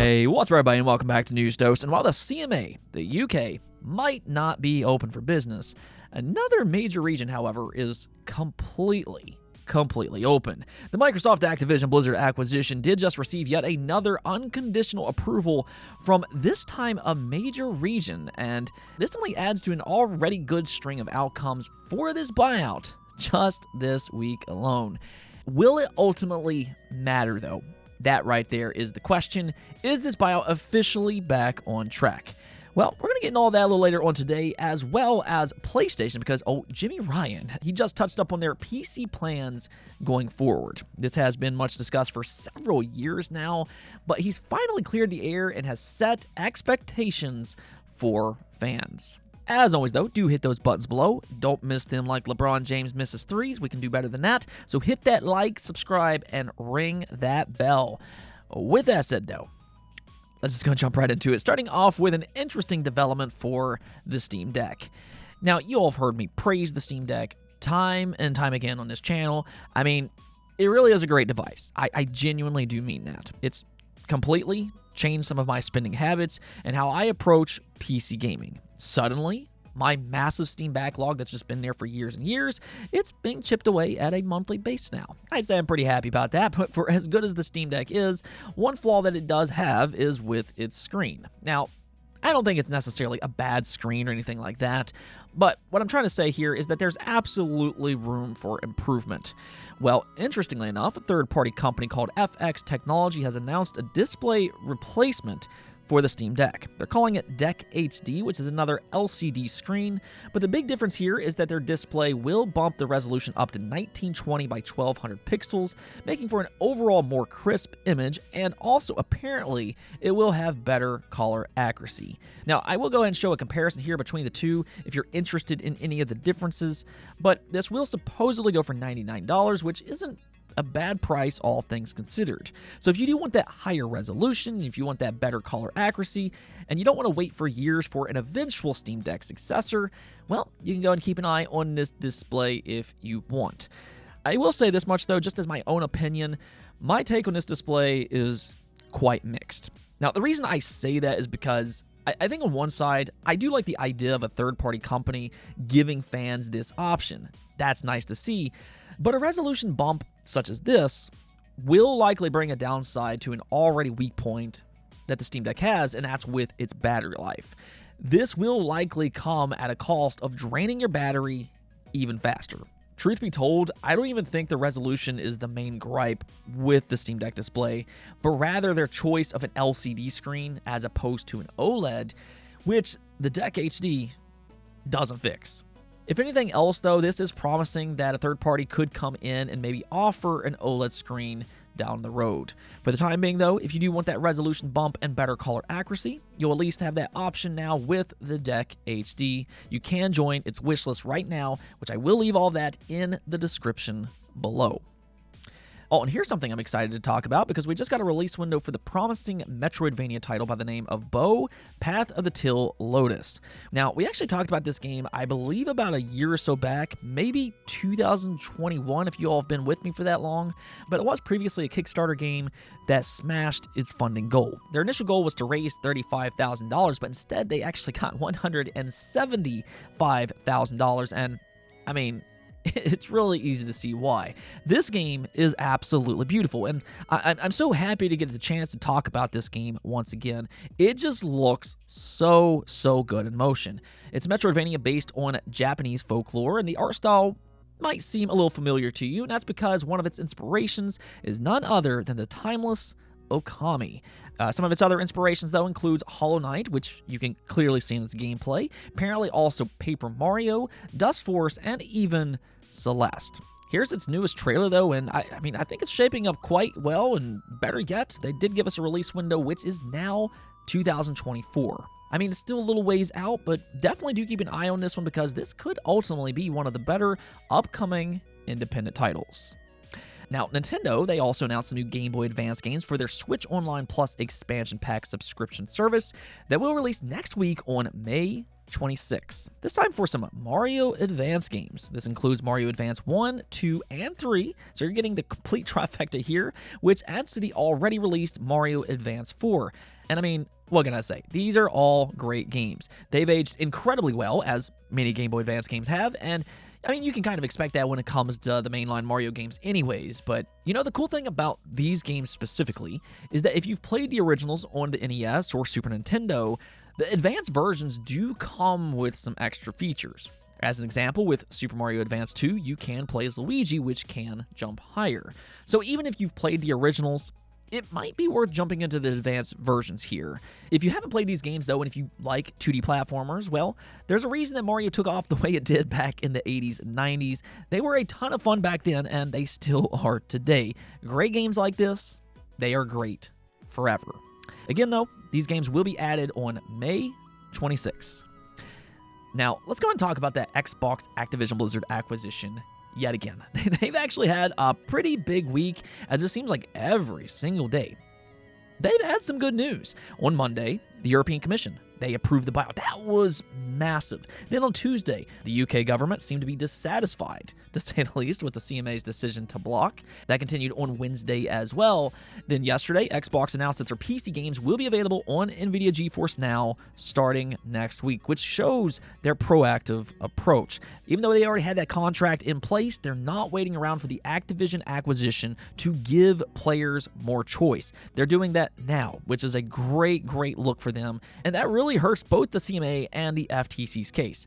Hey, what's up everybody and welcome back to News Dose. And while the CMA, the UK, might not be open for business, another major region, however, is completely open. The Microsoft Activision Blizzard acquisition did just receive yet another unconditional approval from this time a major region, and this only adds to an already good string of outcomes for this buyout just this week alone. Will it ultimately matter though? That right there is the question. Is this buyout officially back on track? Well, we're going to get into all that a little later on today, as well as PlayStation, because, Jimmy Ryan, he just touched up on their PC plans going forward. This has been much discussed for several years now, but he's finally cleared the air and has set expectations for fans. As always, though, do hit those buttons below. Don't miss them like LeBron James misses threes. We can do better than that. So hit that like, subscribe, and ring that bell. With that said, though, let's just go jump right into it, starting off with an interesting development for the Steam Deck. Now, you all have heard me praise the Steam Deck time and time again on this channel. I mean, it really is a great device. I genuinely do mean that. It's completely changed some of my spending habits and how I approach PC gaming. Suddenly, my massive Steam backlog that's just been there for years and years, it's being chipped away at a monthly base now. I'd say I'm pretty happy about that, but for as good as the Steam Deck is, one flaw that it does have is with its screen. Now, I don't think it's necessarily a bad screen or anything like that, but what I'm trying to say here is that there's absolutely room for improvement. Well, interestingly enough, a third-party company called FX Technology has announced a display replacement for the Steam Deck. They're calling it Deck HD, which is another LCD screen, but the big difference here is that their display will bump the resolution up to 1920 by 1200 pixels, making for an overall more crisp image, and also apparently it will have better color accuracy. Now, I will go ahead and show a comparison here between the two if you're interested in any of the differences, but this will supposedly go for $99, which isn't a bad price, all things considered. So if you do want that higher resolution, if you want that better color accuracy, and you don't want to wait for years for an eventual Steam Deck successor, well, you can go and keep an eye on this display if you want. I will say this much though, just as my own opinion, my take on this display is quite mixed. Now, the reason I say that is because I think on one side, I do like the idea of a third-party company giving fans this option. That's nice to see. But a resolution bump such as this will likely bring a downside to an already weak point that the Steam Deck has, and that's with its battery life. This will likely come at a cost of draining your battery even faster. Truth be told, I don't even think the resolution is the main gripe with the Steam Deck display, but rather their choice of an LCD screen as opposed to an OLED, which the Deck HD doesn't fix. If anything else, though, this is promising that a third party could come in and maybe offer an OLED screen down the road. For the time being, though, if you do want that resolution bump and better color accuracy, you'll at least have that option now with the Deck HD. You can join its wishlist right now, which I will leave all that in the description below. Oh, and here's something I'm excited to talk about because we just got a release window for the promising Metroidvania title by the name of Bow, Path of the Till Lotus. Now, we actually talked about this game, I believe, about a year or so back, maybe 2021 if you all have been with me for that long, but it was previously a Kickstarter game that smashed its funding goal. Their initial goal was to raise $35,000, but instead they actually got $175,000, and I mean, it's really easy to see why. This game is absolutely beautiful, and I'm so happy to get the chance to talk about this game once again. It just looks so good in motion. It's Metroidvania based on Japanese folklore, and the art style might seem a little familiar to you, and that's because one of its inspirations is none other than the timeless Okami. Some of its other inspirations, though, includes Hollow Knight, which you can clearly see in its gameplay, apparently also Paper Mario, Dust Force, and even Celeste. Here's its newest trailer, though, and I think it's shaping up quite well, and better yet, they did give us a release window, which is now 2024. I mean, it's still a little ways out, but definitely do keep an eye on this one because this could ultimately be one of the better upcoming independent titles. Now, Nintendo, they also announced some new Game Boy Advance games for their Switch Online Plus expansion pack subscription service that will release next week on May 26th. This time for some Mario Advance games. This includes Mario Advance 1, 2, and 3, so you're getting the complete trifecta here, which adds to the already released Mario Advance 4. And I mean, what can I say? These are all great games. They've aged incredibly well, as many Game Boy Advance games have, and I mean, you can kind of expect that when it comes to the mainline Mario games anyways, but you know, the cool thing about these games specifically is that if you've played the originals on the NES or Super Nintendo, the advanced versions do come with some extra features. As an example, with Super Mario Advance 2, you can play as Luigi, which can jump higher. So even if you've played the originals, it might be worth jumping into the advanced versions here. If you haven't played these games, though, and if you like 2D platformers, well, there's a reason that Mario took off the way it did back in the 80s and 90s. They were a ton of fun back then, and they still are today. Great games like this, they are great forever. Again, though, these games will be added on May 26th. Now, let's go and talk about that Xbox Activision Blizzard acquisition yet again. They've actually had a pretty big week, as it seems like every single day they've had some good news. On Monday, the European Commission, they approved the buyout. That was massive. Then on Tuesday, the UK government seemed to be dissatisfied, to say the least, with the CMA's decision to block. That continued on Wednesday as well. Then yesterday, Xbox announced that their PC games will be available on NVIDIA GeForce Now starting next week, which shows their proactive approach. Even though they already had that contract in place, they're not waiting around for the Activision acquisition to give players more choice. They're doing that now, which is a great look for them, and that really hurts both the CMA and the FTC's case.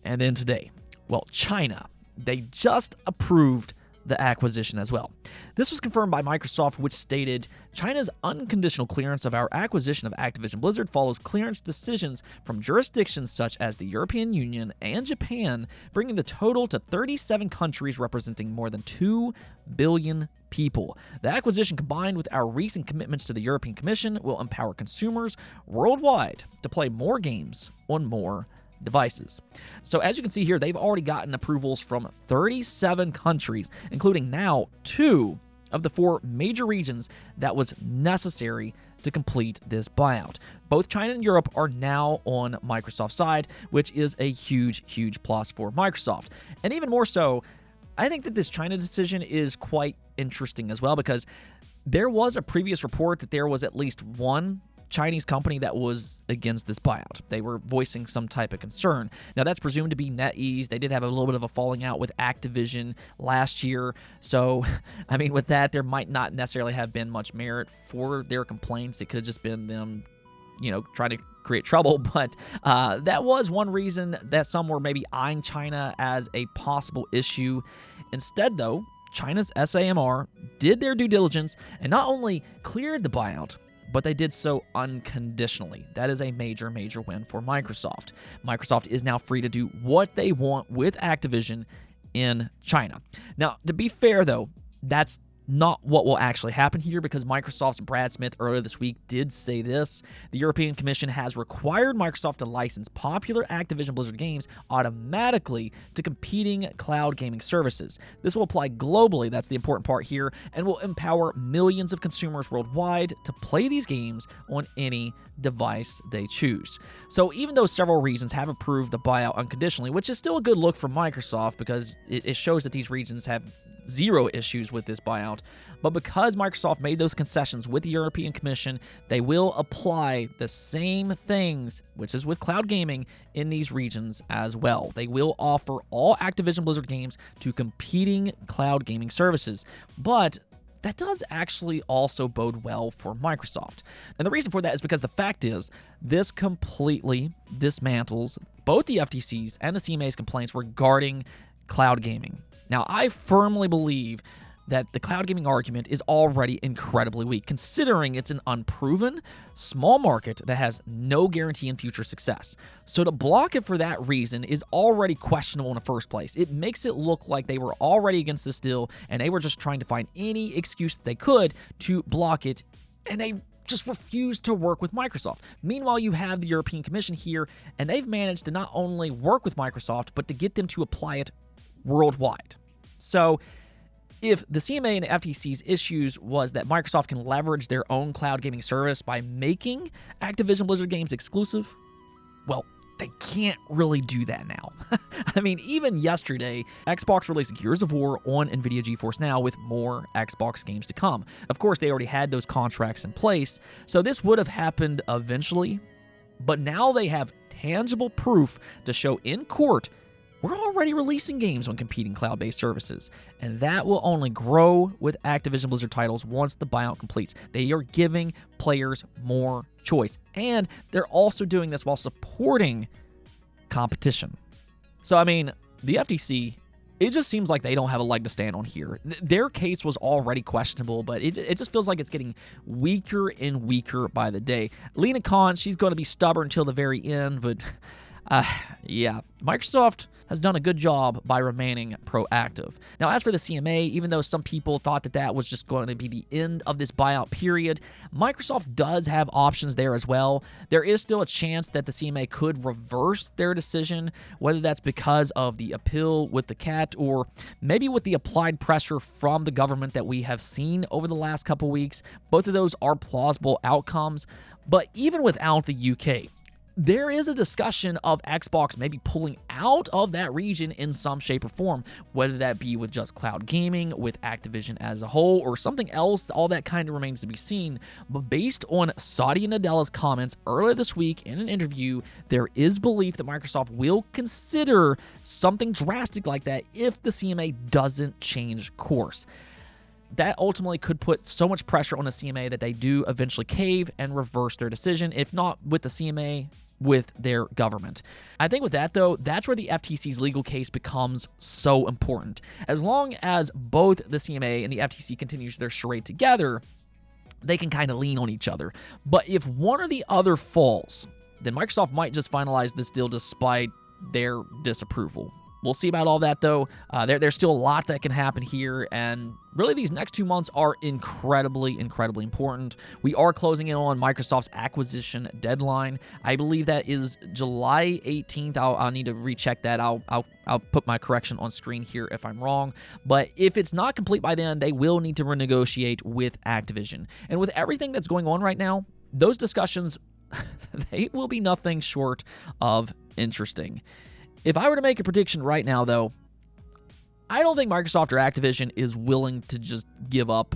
And then today, well, China, they just approved the acquisition as well. This was confirmed by Microsoft, which stated, China's unconditional clearance of our acquisition of Activision Blizzard follows clearance decisions from jurisdictions such as the European Union and Japan, bringing the total to 37 countries representing more than 2 billion people. The acquisition, combined with our recent commitments to the European Commission, will empower consumers worldwide to play more games on more devices. So as you can see here, they've already gotten approvals from 37 countries, including now 2 of the 4 major regions that was necessary to complete this buyout. Both China and Europe are now on Microsoft's side, which is a huge plus for Microsoft. And even more so, I think that this China decision is quite interesting as well, because there was a previous report that there was at least one Chinese company that was against this buyout. They were voicing some type of concern. Now, that's presumed to be NetEase. They did have a little bit of a falling out with Activision last year. So, I mean, with that, there might not necessarily have been much merit for their complaints. It could have just been them, trying to create trouble. But that was one reason that some were maybe eyeing China as a possible issue. Instead, though, China's SAMR did their due diligence and not only cleared the buyout, but they did so unconditionally. That is a major win for Microsoft. Microsoft is now free to do what they want with Activision in China. Now, to be fair, though, that's not what will actually happen here, because Microsoft's Brad Smith earlier this week did say this. The European Commission has required Microsoft to license popular Activision Blizzard games automatically to competing cloud gaming services. This will apply globally, that's the important part here, and will empower millions of consumers worldwide to play these games on any device they choose. So even though several regions have approved the buyout unconditionally, which is still a good look for Microsoft because it shows that these regions have zero issues with this buyout, but because Microsoft made those concessions with the European Commission, they will apply the same things, which is with cloud gaming, in these regions as well. They will offer all Activision Blizzard games to competing cloud gaming services, but that does actually also bode well for Microsoft. And the reason for that is because the fact is, this completely dismantles both the FTC's and the CMA's complaints regarding cloud gaming. Now, I firmly believe that the cloud gaming argument is already incredibly weak, considering it's an unproven, small market that has no guarantee in future success. So to block it for that reason is already questionable in the first place. It makes it look like they were already against this deal, and they were just trying to find any excuse that they could to block it, and they just refused to work with Microsoft. Meanwhile, you have the European Commission here, and they've managed to not only work with Microsoft, but to get them to apply it worldwide. So if the CMA and FTC's issues was that Microsoft can leverage their own cloud gaming service by making Activision Blizzard games exclusive, well, they can't really do that now. I mean, even yesterday, Xbox released Gears of War on NVIDIA GeForce Now with more Xbox games to come. Of course, they already had those contracts in place, so this would have happened eventually, but now they have tangible proof to show in court we're already releasing games on competing cloud-based services, and that will only grow with Activision Blizzard titles once the buyout completes. They are giving players more choice, and they're also doing this while supporting competition. So, I mean, the FTC, it just seems like they don't have a leg to stand on here. Their case was already questionable, but it just feels like it's getting weaker and weaker by the day. Lena Khan, she's going to be stubborn until the very end, but yeah, Microsoft has done a good job by remaining proactive. Now, as for the CMA, even though some people thought that was just going to be the end of this buyout period, Microsoft does have options there as well. There is still a chance that the CMA could reverse their decision, whether that's because of the appeal with the CAT or maybe with the applied pressure from the government that we have seen over the last couple weeks. Both of those are plausible outcomes, but even without the UK, there is a discussion of Xbox maybe pulling out of that region in some shape or form, whether that be with just cloud gaming, with Activision as a whole, or something else. All that kind of remains to be seen. But based on Satya Nadella's comments earlier this week in an interview, there is belief that Microsoft will consider something drastic like that if the CMA doesn't change course. That ultimately could put so much pressure on the CMA that they do eventually cave and reverse their decision, if not with the CMA, with their government. I think with that, though, that's where the FTC's legal case becomes so important. As long as both the CMA and the FTC continues their charade together, they can kind of lean on each other. But if one or the other falls, then Microsoft might just finalize this deal despite their disapproval. We'll see about all that, though. There's still a lot that can happen here, and really these next 2 months are incredibly, incredibly important. We are closing in on Microsoft's acquisition deadline. I believe that is July 18th. I'll need to recheck that. I'll put my correction on screen here if I'm wrong. But if it's not complete by then, they will need to renegotiate with Activision. And with everything that's going on right now, those discussions, they will be nothing short of interesting. If I were to make a prediction right now, though, I don't think Microsoft or Activision is willing to just give up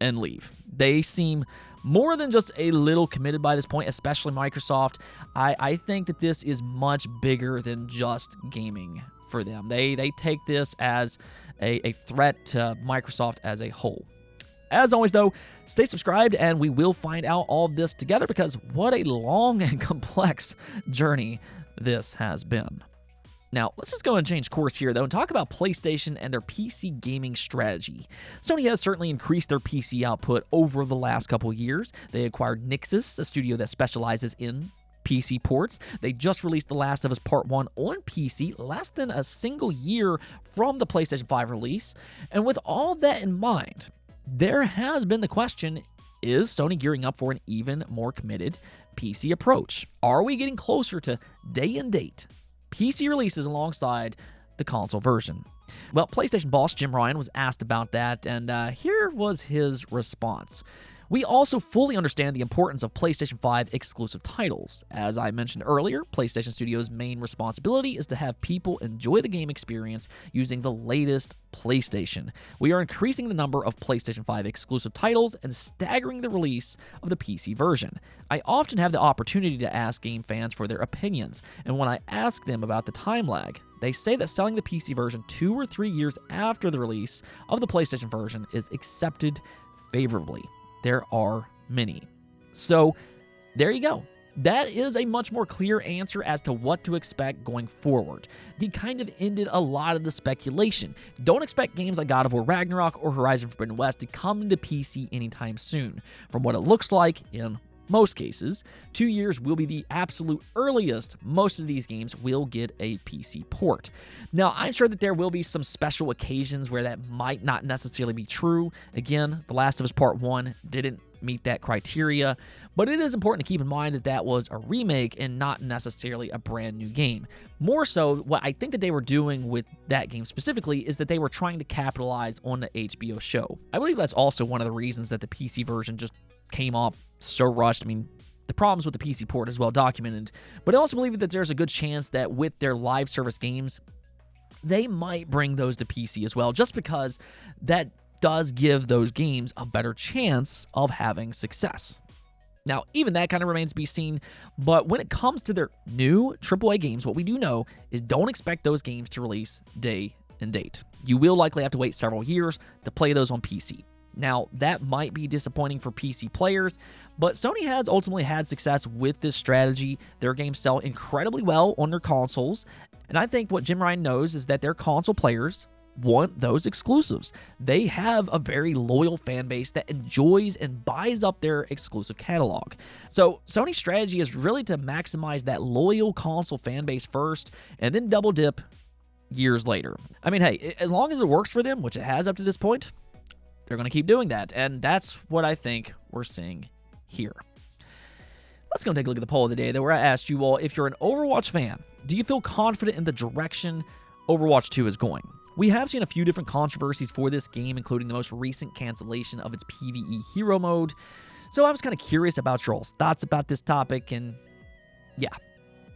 and leave. They seem more than just a little committed by this point, especially Microsoft. I think that this is much bigger than just gaming for them. They take this as a threat to Microsoft as a whole. As always, though, stay subscribed and we will find out all of this together, because what a long and complex journey this has been. Now, let's just go and change course here, though, and talk about PlayStation and their PC gaming strategy. Sony has certainly increased their PC output over the last couple years. They acquired Nixxes, a studio that specializes in PC ports. They just released The Last of Us Part 1 on PC less than a single year from the PlayStation 5 release. And with all that in mind, there has been the question, is Sony gearing up for an even more committed PC approach? Are we getting closer to day and date PC releases alongside the console version? Well, PlayStation boss Jim Ryan was asked about that, and here was his response. We also fully understand the importance of PlayStation 5 exclusive titles. As I mentioned earlier, PlayStation Studios' main responsibility is to have people enjoy the game experience using the latest PlayStation. We are increasing the number of PlayStation 5 exclusive titles and staggering the release of the PC version. I often have the opportunity to ask game fans for their opinions, and when I ask them about the time lag, they say that selling the PC version 2 or 3 years after the release of the PlayStation version is accepted favorably. There are many. So there you go. That is a much more clear answer as to what to expect going forward. He kind of ended a lot of the speculation. Don't expect games like God of War Ragnarok or Horizon Forbidden West to come into PC anytime soon. From what it looks like, in most cases, 2 years will be the absolute earliest most of these games will get a PC port. Now, I'm sure that there will be some special occasions where that might not necessarily be true. Again, The Last of Us Part 1 didn't meet that criteria, but it is important to keep in mind that that was a remake and not necessarily a brand new game. More so, what I think that they were doing with that game specifically is that they were trying to capitalize on the HBO show. I believe that's also one of the reasons that the PC version just came off so rushed. I mean, the problems with the PC port is well documented, but I also believe that there's a good chance that with their live service games, they might bring those to PC as well, just because that does give those games a better chance of having success. Now, even that kind of remains to be seen, but when it comes to their new AAA games, what we do know is don't expect those games to release day and date. You will likely have to wait several years to play those on PC. Now, that might be disappointing for PC players, but Sony has ultimately had success with this strategy. Their games sell incredibly well on their consoles, and I think what Jim Ryan knows is that their console players want those exclusives. They have a very loyal fan base that enjoys and buys up their exclusive catalog. So Sony's strategy is really to maximize that loyal console fan base first, and then double dip years later. I mean, hey, as long as it works for them, which it has up to this point, they're going to keep doing that, and that's what I think we're seeing here. Let's go take a look at the poll of the day, where I asked you all, if you're an Overwatch fan, do you feel confident in the direction Overwatch 2 is going? We have seen a few different controversies for this game, including the most recent cancellation of its PvE hero mode, so I was kind of curious about your all's thoughts about this topic, and yeah,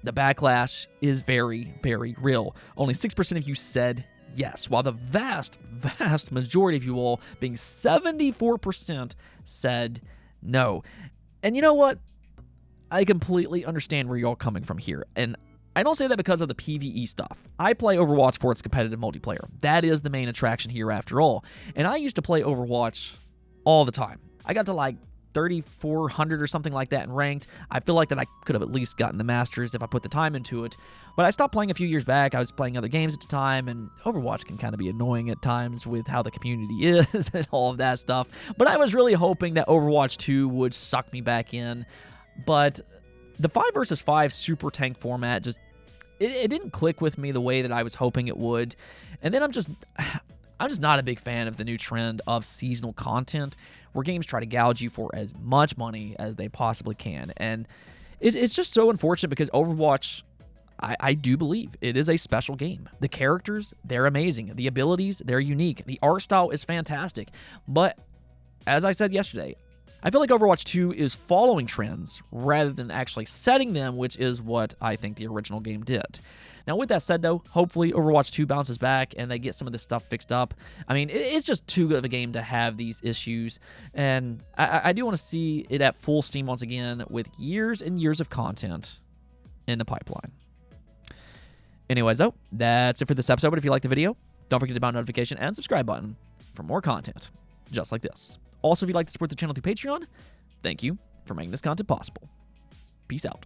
the backlash is very, very real. Only 6% of you said yes, while the vast majority of you all, being 74%, said no. And you know what? I completely understand where you're all coming from here. And I don't say that because of the PvE stuff. I play Overwatch for its competitive multiplayer. That is the main attraction here after all. And I used to play Overwatch all the time. I got to like 3,400 or something like that in ranked. I feel like that I could have at least gotten the Masters if I put the time into it. But I stopped playing a few years back. I was playing other games at the time, and Overwatch can kind of be annoying at times with how the community is and all of that stuff. But I was really hoping that Overwatch 2 would suck me back in. But the 5 versus 5 super tank format just, it didn't click with me the way that I was hoping it would. And then I'm just not a big fan of the new trend of seasonal content, where games try to gouge you for as much money as they possibly can. And it's just so unfortunate, because Overwatch, I do believe it is a special game. The characters, they're amazing. The abilities, they're unique. The art style is fantastic. But as I said yesterday, I feel like Overwatch 2 is following trends rather than actually setting them, which is what I think the original game did. Now, with that said, though, hopefully Overwatch 2 bounces back and they get some of this stuff fixed up. I mean, it's just too good of a game to have these issues, and I do want to see it at full steam once again with years and years of content in the pipeline. Anyways, though, that's it for this episode. But if you liked the video, don't forget to hit the notification and subscribe button for more content just like this. Also, if you'd like to support the channel through Patreon, thank you for making this content possible. Peace out.